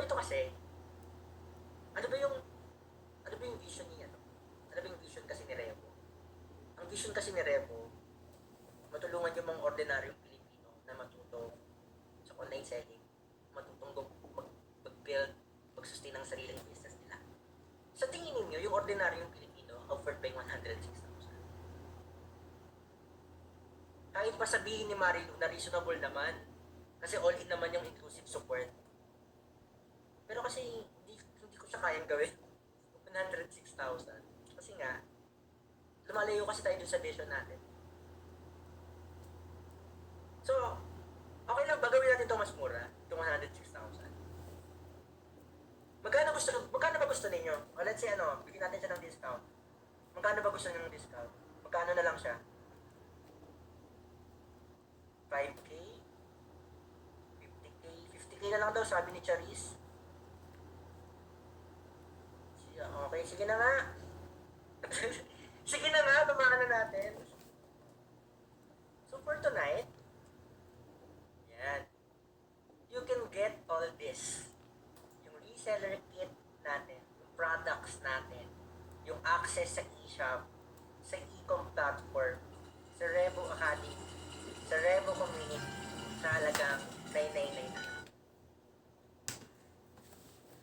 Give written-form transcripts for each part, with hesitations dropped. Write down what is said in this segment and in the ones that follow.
ganito kasi, ano ba yung, ano ba yung vision niya, no? Ano ba yung vision kasi ni Revo? Ang vision kasi ni Revo, matulungan yung mga ordinaryong Pilipino na matuto sa online selling, matutong mag-build, mag-sustain ang sariling business nila. Sa tingin ninyo, yung ordinaryong Pilipino, offered by 106,000. Kahit pa sabihin ni Marilu na reasonable naman, kasi all-in naman yung inclusive support. Pero kasi hindi ko siya kayang gawin. 106,000. Kasi nga, lumalayo kasi tayo dun sa vision natin. So, okay lang ba gawin natin ito mas mura? Itong 106,000. Magkano ba gusto ninyo? O let's say bigyan natin siya ng discount. Magkano ba gusto niyo ng discount? Magkano na lang siya? 5K? 50K? 50K na lang daw sabi ni Charis. Okay, sige na nga. Sige na nga, tumakan na natin. So for tonight, yan. You can get all this. Yung reseller kit natin, yung products natin, yung access sa eShop, sa e-com platform, sa Revo Academy, sa Revo Community, sa halagang 999 na lang.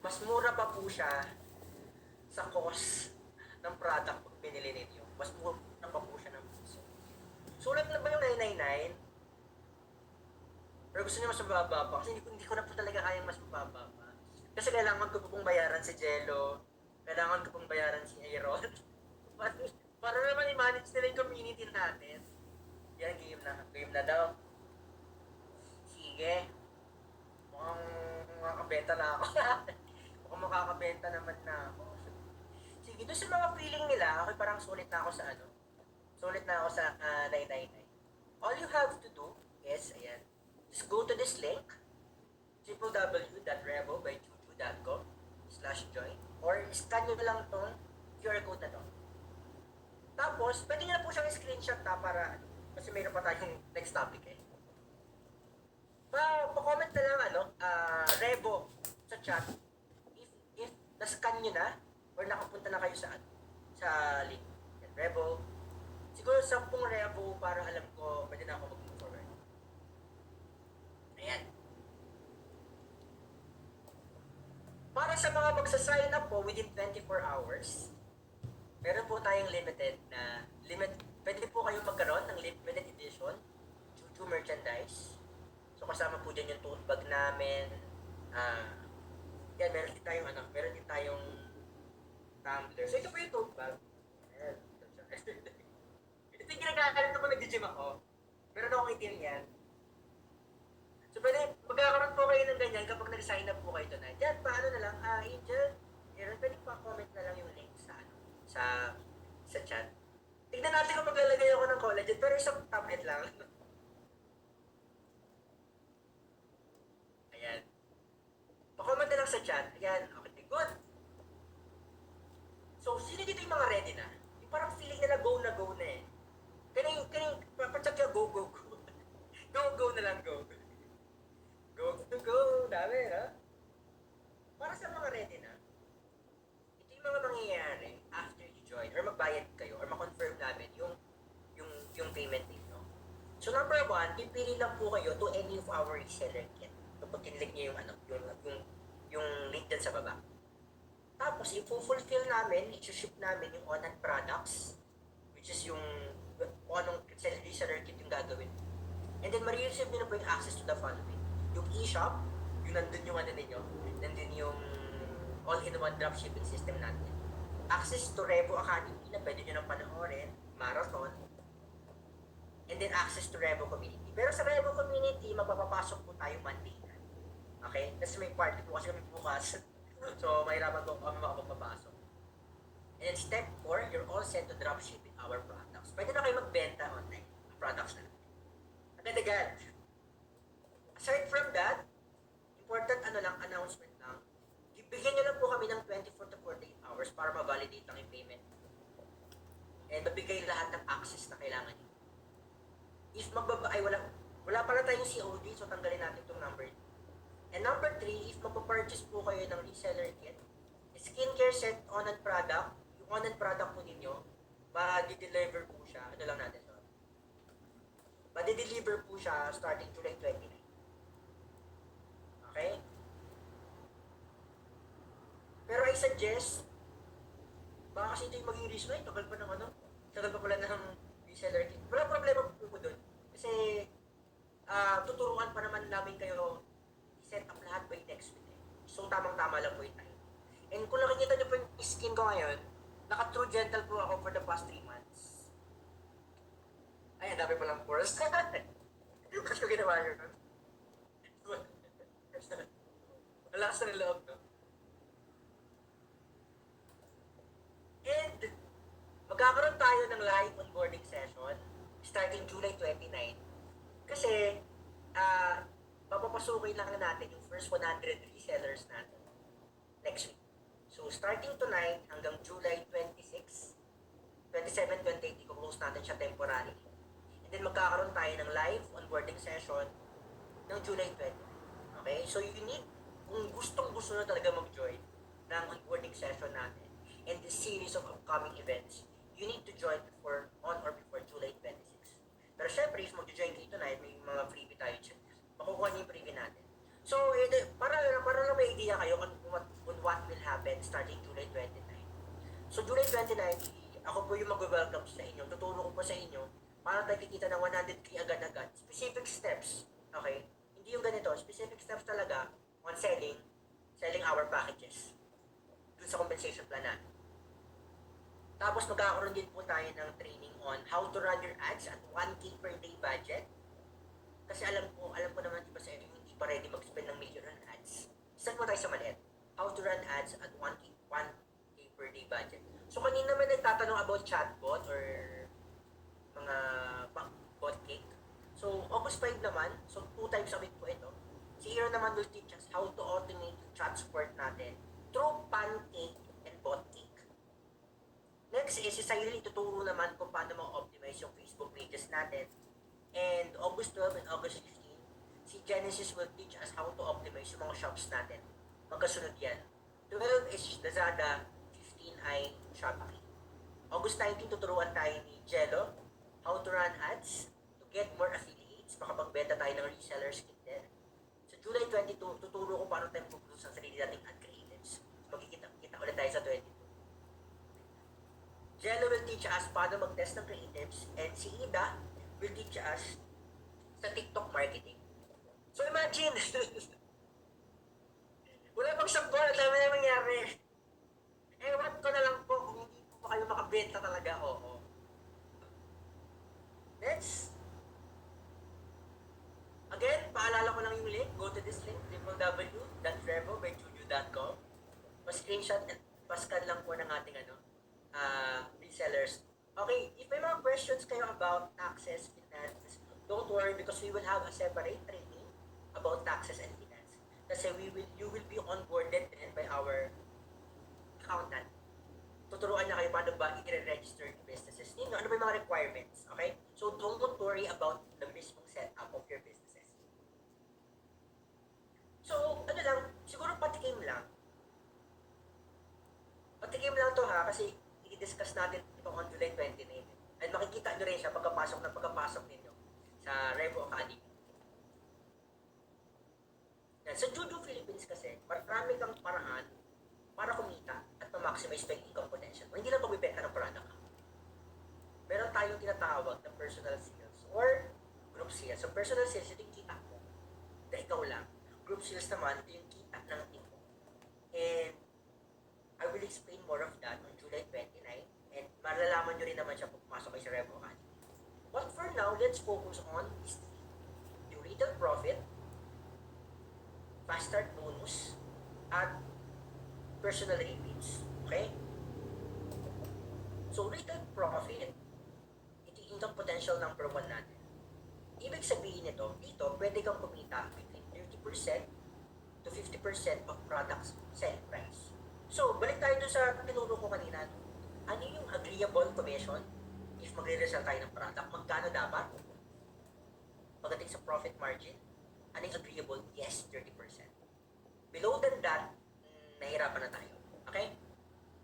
Mas mura pa po siya sa cost ng product pag binili ninyo. Mas mura pa po siya ng piso. Sulit na ba yung 999? Pero gusto niyo mas mababa pa kasi hindi ko na po talaga kayang mas mababa pa. Kasi kailangan ko pong bayaran si Jello, kailangan ko pong bayaran si Aaron. para naman i-manage nila yung community natin. Yan, game na daw. Sige. Mukhang makakabenta na ako. Mukhang makakabenta naman na ako. Sige, doon sa mga feeling nila, ako parang sulit na ako sa Sulit na ako sa 999. All you have to do is, ayan, just go to this link, www.revo.com/join or scan nyo na lang itong QR code na to. Tapos, pwede nyo na po siyang screenshot para, kasi mayroon pa tayong next topic eh. Pa-comment na lang Revo sa chat if na-scan nyo na or nakapunta na kayo sa link. Yan, Revo. Siguro 10 Revo para alam ko pwede na ako mag-move forward. Ayan. Para sa mga magsa-sign up po within 24 hours, meron po tayong pwede po kayong magkaroon ng limited edition Juju merchandise. So kasama po dyan yung tote bag namin. Yan, meron din tayong tumbler. So ito po yung tote bag. Ayan. Ito yung ginagalit ko nag-gym ako. Meron akong itim yan. So pwede, magkakaroon po kayo ng ganyan kapag nag-sign up po kayo tonight. Yan, paano na lang, Angel, pwede pa-comment na lang yung link sa chat. Tignan natin kung maglalagay ako ng collagen, pero isang tablet lang. Ayan. Pa-comment na lang sa chat. Ayan, okay, good. So, sino dito yung mga ready na? Yung parang feeling nila go na eh. Kaning, pa-chat ka, go. Go na lang, go. Go. Dami, ha? Para sa mga ready na, ito yung mga mangyayari after you join or magbayad kayo or ma-confirm namin yung payment ninyo. So number 1, pipili lang po kayo to any of our reseller kit. Kapag kinlik nyo yung link dyan sa baba. Tapos, i-fulfill namin, i-ship namin yung on-hand products, which is yung reseller kit yung gagawin. And then, ma-receive nyo na po yung access to the following. Yung e-shop, yung nandun yung ninyo, nandun yung all-in-one dropshipping system natin. Access to Revo Academy na pwede nyo nang panoorin, marathon, and then access to Revo Community. Pero sa Revo Community, magpapapasok po tayo Monday na. Okay? Kasi may party po kasi kami bukas. So, mahirapan po kami makapagpapasok. And then step 4, you're all set to dropshipping our products. Pwede na kayo magbenta online ng products natin. Agad-agad. Aside from that, important announcement lang, bigyan nyo lang po kami ng 24 to 48 hours para ma-validate ang payment. And mabigay lahat ng access na kailangan nyo. If wala pala tayong COD, so tanggalin natin itong number. And number 3, if magpa-purchase po kayo ng reseller kit, skincare set on and product, yung on and product po ninyo, ma-deliver po siya, ano lang natin to, ma-deliver po siya starting July 29. Okay? Pero I suggest, baka kasi ito yung maging reason, ay, tagal pa ng ano, tagal pa pala ng reseller kit. Wala problema po doon. Kasi, tuturuan pa naman namin kayo set up lahat by next week. So, tamang-tama lang po yung time. And kung nakikita niyo po yung skin ko ngayon, naka-true gentle po ako for the past 3 months. Ay, ang dami palang pores. Ba't ko ginawa yun? Malakas na ng loob, no? And, magkakaroon tayo ng live onboarding session starting July 29. Kasi, papapasukin lang natin yung first 100 resellers natin next week. So, starting tonight hanggang July 26, 27, 28, i-close natin siya temporarily. And then, magkakaroon tayo ng live onboarding session ng July 20. Okay? So, you need, kung gustong-gusto na talaga mag-join ng onboarding session natin and the series of upcoming events, you need to join on or before July 26. Pero syempre, if mag-join kayo tonight, may mga freebie tayo dyan. Makukuha niyo yung freebie natin. So, para lang may idea kayo on what will happen starting July 29. So, July 29, ako po yung mag-welcome sa inyo. Tuturo ko po sa inyo para tayo kikita ng 100k agad-agad. Specific steps. Okay? Hindi yung ganito. Specific steps talaga on selling our packages dun sa compensation plan natin. Tapos magkakaroon din po tayo ng training on how to run your ads at 1k per day budget. Kasi alam ko naman iba sa inyo, hindi pa ready mag-spend ng million on ads. Start mo tayo sa maliit. How to run ads at 1k per day budget. So kanina naman nagtatanong about chatbot or mga bot cake. So August 5 naman, so 2 times a week po ito. Si Hero naman will teach us how to automate yung chat support natin through Pancake and Bot Cake. Next is si Cyril ituturo naman kung paano ma-optimize yung Facebook pages natin. And August 12 and August 15, si Genesis will teach us how to optimize yung mga shops natin. Magkasunod yan. 12 is Lazada, 15 ay Shopee. August 19, tuturuan tayo ni Jello how to run ads to get more affiliates. Makapagbenta tayo ng resellers kit din. Sa July 22, tuturo ko paano tayo mag-produce ang sarili nating ad creatives. Magkikita ulit tayo sa 22. Jello will teach us paano mag-test ng creatives, and si Ida will teach us sa TikTok marketing. So imagine, wala pang sampo, at alam na nangyari. Ewan ko na lang po kung hindi po kayo makabenta talaga. Oo. Next. Again, paalala ko lang yung link. Go to this link, www.trevo.juju.com. Pa-screenshot at pa-scan lang po ng ating resellers. Okay, if may mga questions kayo about taxes, finance, don't worry because we will have a separate training about taxes and finance. Kasi you will be onboarded then by our accountant. Tuturuan niya kayo paano ba i-register yung businesses ninyo. Ano ba yung mga requirements, okay? So don't worry about the mismong setup of your businesses. So, siguro patikim lang. Patikim lang to ha, kasi i-discuss natin ito on July 29. And makikita nyo rin siya pagkapasok ninyo sa Revo Academy. Yan. Sa Juju Philippines kasi, marami kang paraan para kumita at ma-maximize yung income potential. Hindi lang pagbibenta ng product. Meron tayong tinatawag na personal sales or group sales. So personal sales, ito yung kita mo na ikaw lang. Group sales naman, ito yung kita ng team mo. And I will explain more of that on July 29 and malalaman nyo rin naman siya kung pumasok kayo sa Revo Academy. But for now, let's focus on the retail profit, fast start bonus, at personal rebates. Okay? So, retail profit, ito yung income potential number 1 natin. Ibig sabihin nito, dito, pwede kang kumita between 30% to 50% of products selling price. So, balik tayo dun sa tinuro ko kanina. Ano yung agreeable commission if magre-resell tayo ng product? Magkano dapat? Pagdating sa profit margin, ano yung agreeable? Yes, 30%. Below than that, nahirapan na tayo. Okay?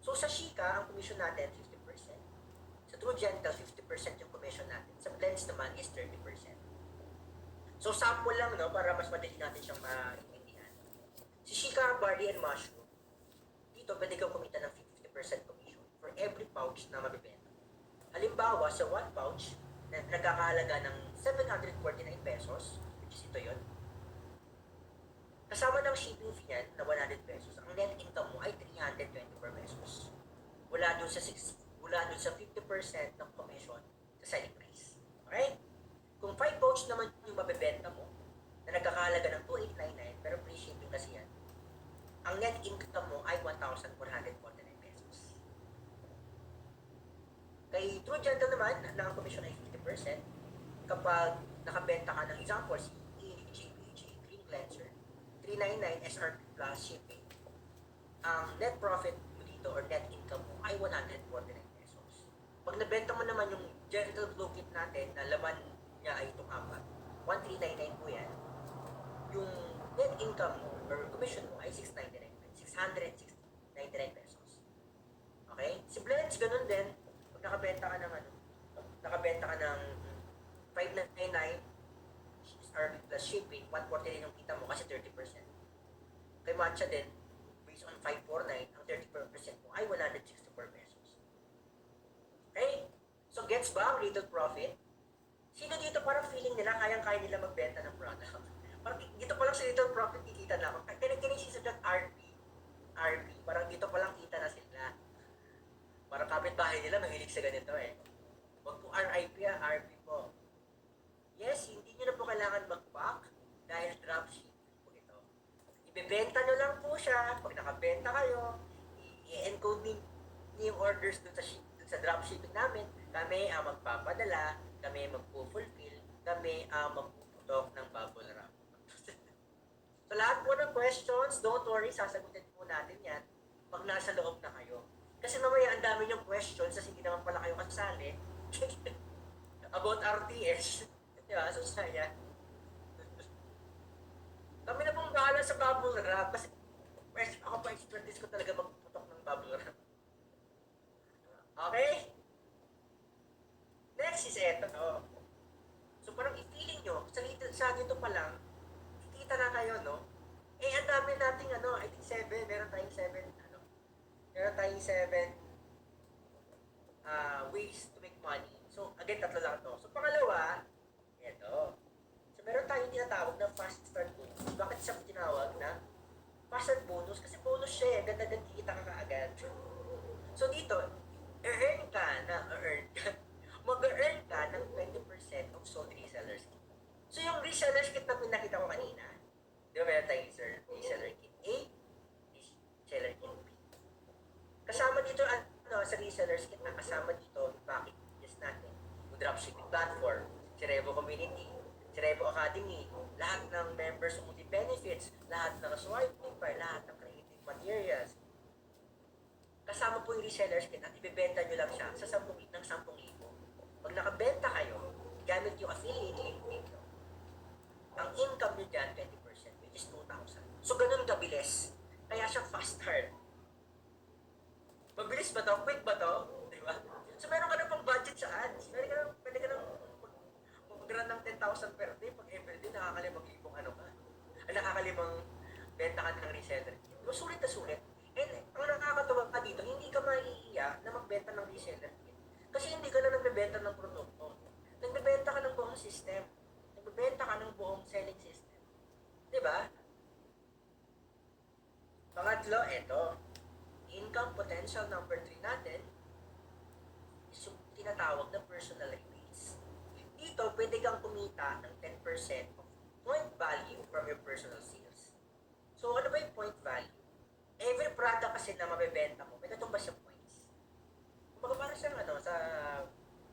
So sa Shika, ang commission natin 50%. Sa True Gentle, 50% yung commission natin. Sa blends naman is 30%. So sample lang, no, para mas madali natin siyang maintindihan. Si Shika, barley, and mushroom, dito pwede kang kumita ng 50% commission for every pouch na mabibenta. Halimbawa, sa 1 pouch, na nagkakahalaga ng 749 pesos, which is ito yun, kasama ng shipping fee yan na 100 pesos, ang net income mo ay 324 pesos. Wala dun sa 50% ng commission sa selling price. Okay? Kung 5 pouch naman yung mabebenta mo, na nagkakahalaga ng 2,899, pero free shipping kasi yan, ang net income mo ay 1,449 pesos. Kay True Gentle naman, na ang commission ay 50%, kapag nakabenta ka ng example, si AJBJ Green Cleanser, 399 SRP plus shipping, ang net profit mo dito or net income mo ay 149 pesos. Pag nabenta mo naman yung Gentle Glow Kit natin na laman niya ay itong apat, 1,399 po yan, yung net income mo or commission mo ay 699 pesos. Okay? Si Blends, ganun din. Pag nakabenta ka ng nakabenta ka ng 599 SRP plus shipping, 149 yung kita mo kasi 30%. Kay Matcha din, based on 549, ang 30% mo ay 164 pesos. Okay? So gets ba ang little profit? Sino dito parang feeling nila kayang-kaya nila magbenta ng product? Parang dito pa lang sa little profit kikita na ako. Kinikinig sa that RP, parang dito pa lang kita na sila. Parang kapitbahay nila mahilig sa ganito eh. Wag po RIP RP po. Yes, hindi nyo na po kailangan mag-pack dahil dropshipping po ito. Ibebenta nyo lang po siya. Pag nakabenta kayo, i-encode niyo yung orders dun sa dropshipping namin. Kami ang magpapadala, kami magpo-fulfill, kami ang magpuputok ng bubble wrap. So lahat po ng questions, don't worry, sasagutin po natin yan pag nasa loob na kayo. Kasi mamaya ang dami niyong questions kasi hindi naman pala kayo kasali about RTS. Diba? So saya. Kami na pong bahala sa bubble wrap kasi ako pa expertise ko talaga magpuputok ng bubble wrap. Okay? Next is eto. So parang i-feeling nyo, sa dito pa lang, kita na kayo, no? Eh, ang dami nating, I think 7, meron tayong 7 ways to make money. So, again, tatlo lang to. So, pangalawa, eto. So, meron tayong tinatawag na fast start bonus. Bakit siya tinawag na fast start bonus? Kasi bonus siya eh. Ganda-ganda kikita ka kaagad. So, dito, mag-earn ka ng 20% of sold resellers kit. So, yung resellers kit na pinakita ko kanina, di ba meron tayong reseller kit A, reseller kit B. Kasama dito, sa resellers kit na kasama dito, packages natin, yung dropshipping platform, si Revo Community, si Revo Academy, lahat ng members of the benefits, lahat ng Swiper, lahat ng creative materials. Kasama po yung resellers kit at ibebenta nyo lang siya sa 10,000. Pag nakabenta kayo, gamit yung affiliate link dito, ang income nyo dyan, 20%, which is 2,000. So, ganun kabilis. Kaya siya fast start. Mabilis ba to? Quick ba to? Di ba? So, meron ka na pang budget sa ads. Pwede ka nang mag-run ng 10,000 per day. Pag everyday, nakakalimang benta ka ng reseller. So, sulit na sulit. And ang nakakatawa ka dito, hindi ka maiiyak na magbenta ng reseller kit. Kasi hindi ka na nagbebenta ng produkto. Nagbebenta ka ng buong system. Nagbebenta ka ng buong selling system. Diba? Pangatlo, ito. Income potential number 3 natin is yung tinatawag na personal rebates. Dito, pwede kang kumita ng 10% of point value from your personal sales. So, ano ba yung point value? Every product kasi na mabebenta mo, may katumbas yung points. Kumbaga parang siyang sa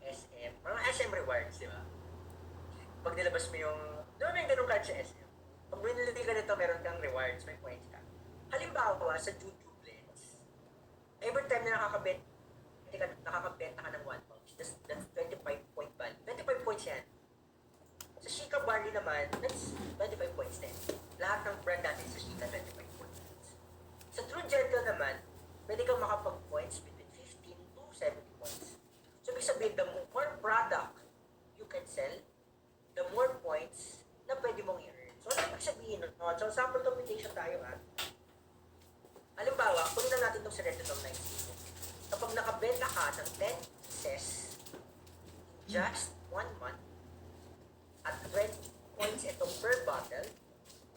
SM, parang SM rewards, di ba? Pag nilabas mo yung, doon may ganun card sa SM. Pag binili ka nito, meron kang rewards, may points ka. Halimbawa, sa YouTube Lens, every time na nakakabenta ka ng 1 pouch, that's 25 point value. 25 points yan. Sa Shika Barley naman, that's 25 points din. Lahat ng brand natin sa Shika, 25 points. So, sample computation tayo ha. Halimbawa, kunin na natin itong Serenity 19. Kapag nakabenta ka ng 10 pieces in just 1 month, at 20 points itong per bottle,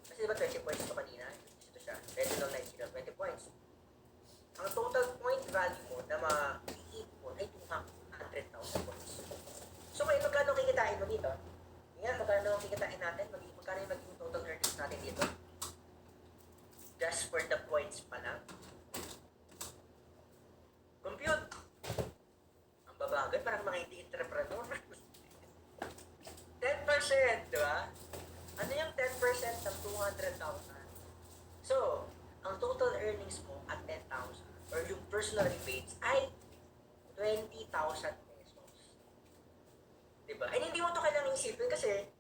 kasi diba 20 points ito kanina? Ito siya, Retinol 19, 20 points. Ang total point value mo na ma-i-ipon ay 200,000 points. So ngayon, magkano kikitain mo dito? Yan, magkano kikitain natin? Magkano yung magiging total earnings natin dito? Just for the points pa lang. Compute! Ang babagay, parang mga hindi entrepreneur. 10%, di ba? Ano yung 10% ng 200,000? So, ang total earnings mo at 10,000 or yung personal rebates ay 20,000 pesos. Diba? And hindi mo to kailangang isipin kasi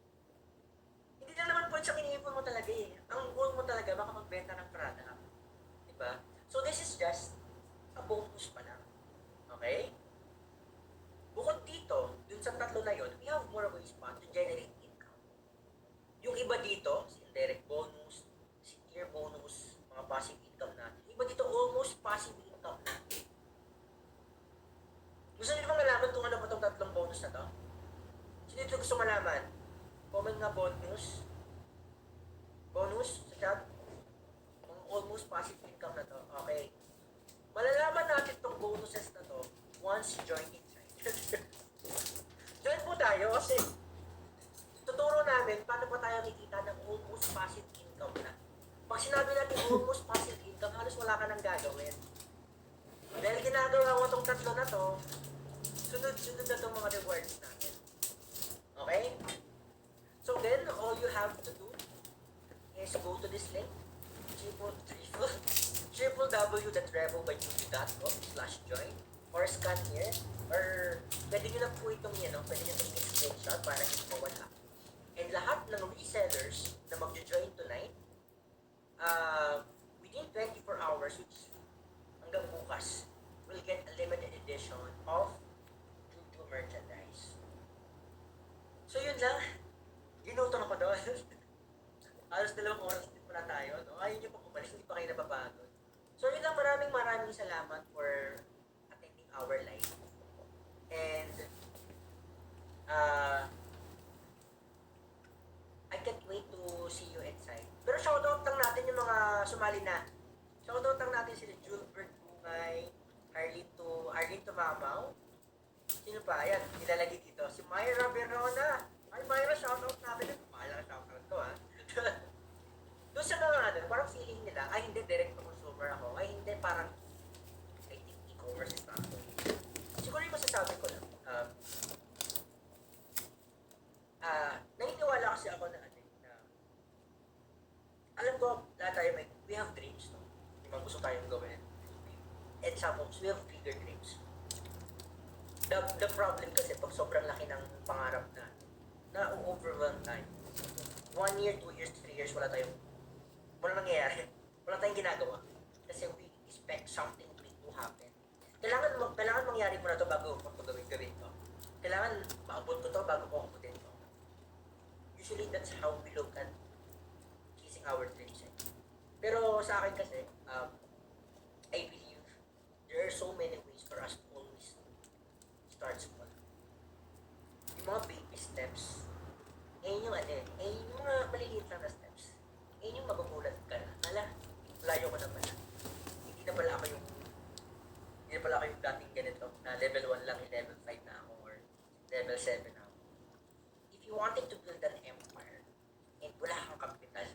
hindi na naman points ang iniipon mo talaga eh. Ang goal mo talaga baka magbenta ng product. Diba? So this is just a bonus pa lang. Okay? Bukod dito, dun sa tatlo na yun, we have more ways pa to generate income. Yung iba dito, si indirect bonus, si tier bonus, mga passive income natin. Yung iba dito, almost passive income natin. Gusto niyo bang malaman kung ano ba itong tatlong bonus na to? Sino dito gusto malaman? Comment nga bonus. Bonus sa chat. Ang almost passive income na to. Okay. Malalaman natin itong bonuses na to once join inside. Join po tayo kasi tuturo namin paano pa tayo kikita ng almost passive income na. Pag sinabi natin almost passive income, halos wala ka nang gagawin. Dahil ginagawa mo itong tatlo na to, sunod-sunod na itong mga rewards natin. Okay? So then, all you have to do is go to this link, www.revobyjudy.com/join or scan here, or pwede nyo na po itong pwede nyo itong screenshot para hindi mawala. And lahat ng resellers na mag-join tonight, within 24 hours, which hanggang bukas, will get a limited edition of Juju merchandise. So yun lang, ginutom ako doon. Halos 2 oras din pala tayo, no? Ayaw nyo pang umalis, hindi pa kayo napapagod. So yun lang, maraming salamat for attending our live. And, I can't wait to see you inside. Pero shoutout lang natin yung mga sumali na. Shoutout lang natin sila Julbert Bungay, Arlene Tumamaw. Sino pa? Ayan, nilalagay dito. Si Myra Verona. Ay, Myra, shoutout natin. Mahal na shoutout ko, ha? Doon sa mga parang feeling nila, ay hindi, direct to consumer ako. Ay hindi, parang, I think e-commerce is not good. Siguro yung masasabi ko lang, naniniwala kasi ako na alam ko, lahat tayo we have dreams, no? Yung mga gusto tayong gawin. And sometimes, we have bigger dreams. The problem kasi, pag sobrang laki ng pangarap na overwhelm tayo. 1 year, 2 years, 3 years, wala nangyayari. Wala tayong ginagawa. Kasi we expect something big to happen. Kailangan mangyari mo na to bago ko gawin to. Kailangan maabot ko to bago ko abutin to. Usually, that's how we look at chasing our dreams. Pero sa akin kasi, I believe there are so many ways for us to always start small. Yung mga baby steps, yung mga maliliit lang na steps. Yung magugulat ka na. Layo ko na pala. Hindi na pala ako yung dating ganito, na level 1 lang, level 5 na ako, or level 7 na ako. If you wanted to build an empire, and wala kang kapital,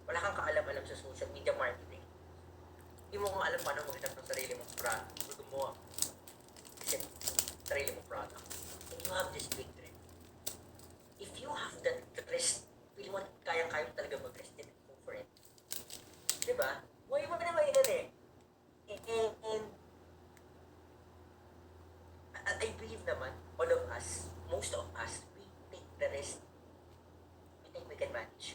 wala kang kaalam-alam sa social media marketing, hindi mo kung alam paano mag-isap ng sarili mong product, sarili mong product, and you have this big dream. If you have that rest, feel mo kayang-kaya talaga mag-rest, then go for it. Diba? Huwag mo na mainan eh. And I believe naman, all of us, most of us, we take the rest. We think we can manage.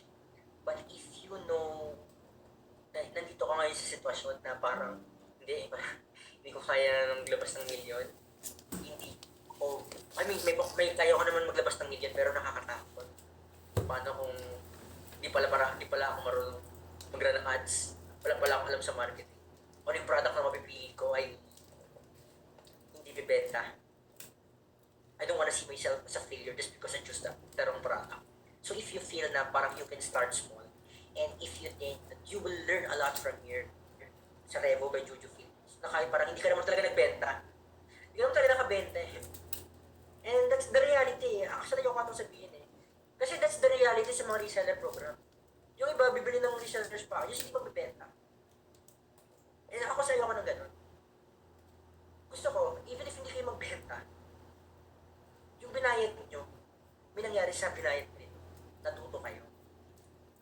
But if you know, nandito ka ngayon sa sitwasyon na parang, hindi ko kaya maglabas ng milyon, may kaya ko naman maglabas ng milyon pero nakakatakot. Paano kung di pala ako marunong magra ng ads. Wala akong alam sa marketing. Kung yung product na mapipili ko ay hindi bibenta. I don't wanna see myself as a failure just because I choose the wrong product. So if you feel na parang you can start small, and if you think that you will learn a lot from here, sa Revo by Juju Philippines, na kahit parang hindi ka naman talaga nagbenta, hindi ka naman talaga nakabenta eh. And that's the reality eh. Actually, yung katong sabihin eh. Kasi that's the reality sa mga reseller program. Yung iba, bibili ng resellers pa, yung hindi magbibenta. And ako sa'yo ako ng ganun. Gusto ko, even if hindi kayo magbenta, yung binayad niyo, may nangyari sa binayad niyo, natuto kayo,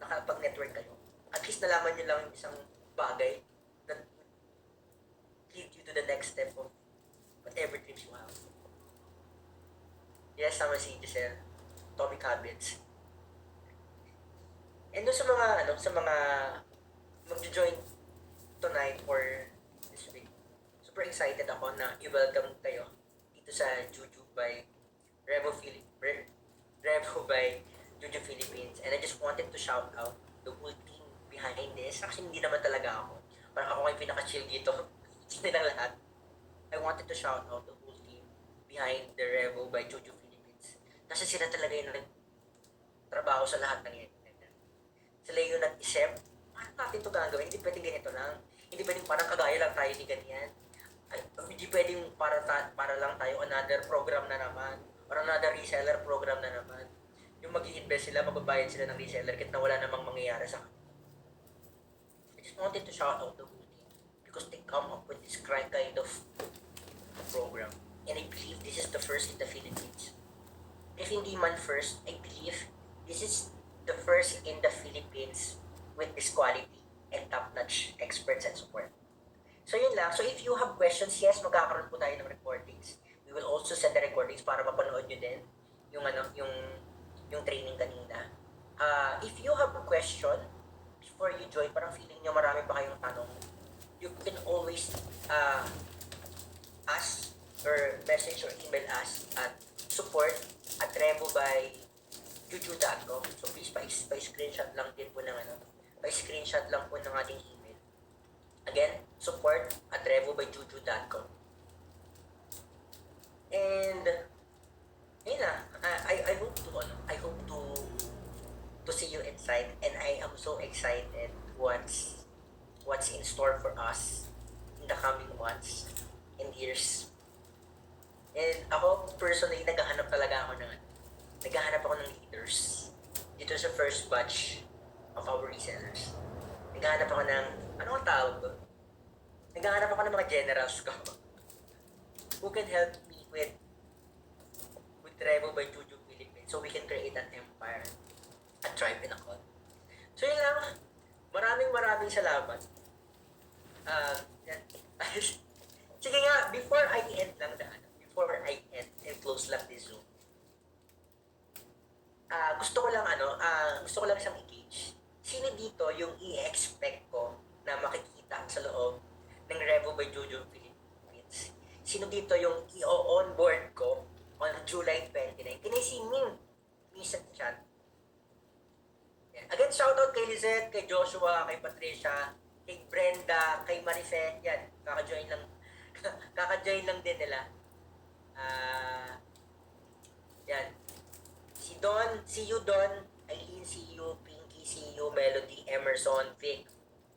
nakapag-network kayo. At least nalaman niyo lang yung isang bagay that lead you to the next step of whatever dreams you have. Yes, tama si Giselle. Atomic Habits. And doon sa mga mag-join tonight or this week, super excited ako na i-welcome kayo dito sa Juju by Revo by Juju Philippines. And I just wanted to shout out the whole team behind this. Actually, hindi naman talaga ako. Parang ako yung pinaka-chill dito. Hindi lang lahat. I wanted to shout out the whole team behind the Revo by Juju Philippines. Kasi sila talaga yung nagtrabaho sa lahat ng yan. Sila yung nag-isip, paano natin ito gagawin? Hindi pwedeng ganito lang. Hindi pwedeng parang kagaya lang tayo ni ganyan. Ay, hindi pwedeng para lang tayo another program na naman or another reseller program na naman. Yung mag-i-invest sila, magbabayad sila ng reseller kahit na wala namang mangyayari sa kanila. I just wanted to shout out the whole team because they come up with this kind of program. And I believe this is the first in the Philippines. If hindi man first, I believe this is the first in the Philippines with this quality and top-notch experts and support. So yun lang. So if you have questions, yes, magkakaroon po tayo ng recordings. We will also send the recordings para mapanood nyo din yung training kanina. If you have a question before you join, parang feeling nyo marami pa kayong tanong, you can always ask or message or email us at support@revo.by.juju.com. So please pa-screenshot lang din po ng pa-screenshot lang po ng ating email. Again, support@revo.by.juju.com. And yun na, I hope to see you inside, and I am so excited what's in store for us in the coming months and years. And ako personally naghahanap ako ng leaders dito sa first batch of our resellers. Naghahanap ako ng anong tawag ko? Naghahanap ako ng mga generals ko who can help me with Revo by Juju Philippines so we can create an empire at thrive in a call. So yun lang. Maraming salamat. Yan. Sige nga, before I end and close lang this Zoom, gusto ko lang isang i-gauge. Sino dito yung i-expect ko na makikita sa loob ng Revo by Juju Philippines? Sino dito yung i-onboard ko on July 29? Can I see me sa chat? Yan. Again, shoutout kay Lizette, kay Joshua, kay Patricia, kay Brenda, kay Marife. Yan, kaka-join lang din nila. Yan. Si Don, see you Don, Aileen, see you, Pinky, see you, Melody, Emerson, Vic,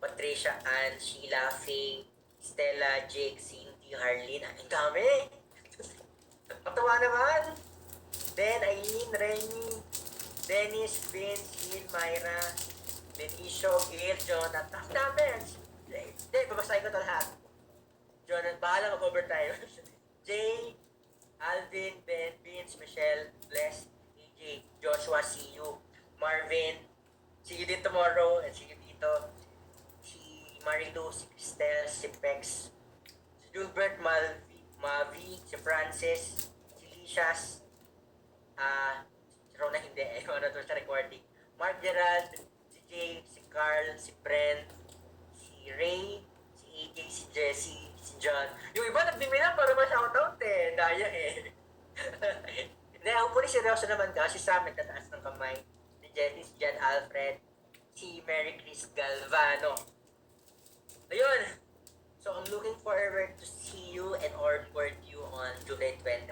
Patricia, Ann, Sheila, Faye, Stella, Jake, Cindy, Harleen. Ang dami! Patawa naman! Then, Aileen, Renny, Dennis, Vince, Hill, Myra, Benicio, Gail, Jonathan. Ang dami! Hindi, babasahin ko ito lahat. Jonathan, bahala mag-overtime. Jay, Alvin, Ben, Vince, Michelle, Bless, AJ, Joshua, see you. Marvin, see you din tomorrow, and see you dito. Si Marilu, si Cristel, si Pex, si Gilbert, Mavi, si Francis, si Licias, si Rona hindi, ano to sa recording. Mark Gerald, si Jay, si Carl, si Brent, si Ray, si AJ, si Jessie, si John. Yung iba nagdimila para ma-shoutout eh. Daya eh. Hindi, hopefully seryoso naman ka. Si Sam nagtataas ng kamay. Si Jenny, si Jan Alfred, si si Mary Chris Galvano. Ayun. So, I'm looking forward to see you and onboard you on July 29.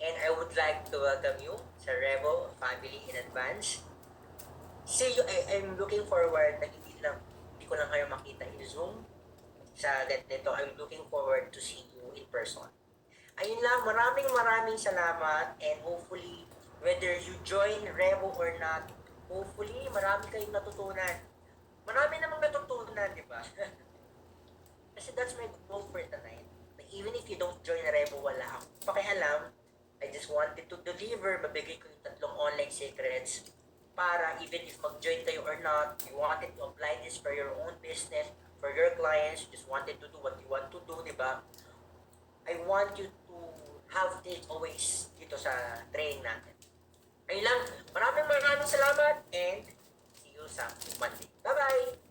And I would like to welcome you sa Revo family in advance. See you, I'm looking forward na hindi ko lang kayo makita in Zoom. Sa ganito, I'm looking forward to see you in person. Ayun lang, maraming salamat and hopefully, whether you join Revo or not, hopefully, marami kayong natutunan. Marami namang natutunan, di ba? Kasi that's my goal for tonight. Even if you don't join Revo, wala akong pakialam. I just wanted to deliver, mabigay ko yung 3 online secrets para even if mag-join kayo or not, you wanted to apply this for your own business, for your clients, you just wanted to do what you want to do, di ba? I want you to have takeaways dito sa training natin. Ayun lang, maraming salamat and see you sa Monday. Bye-bye!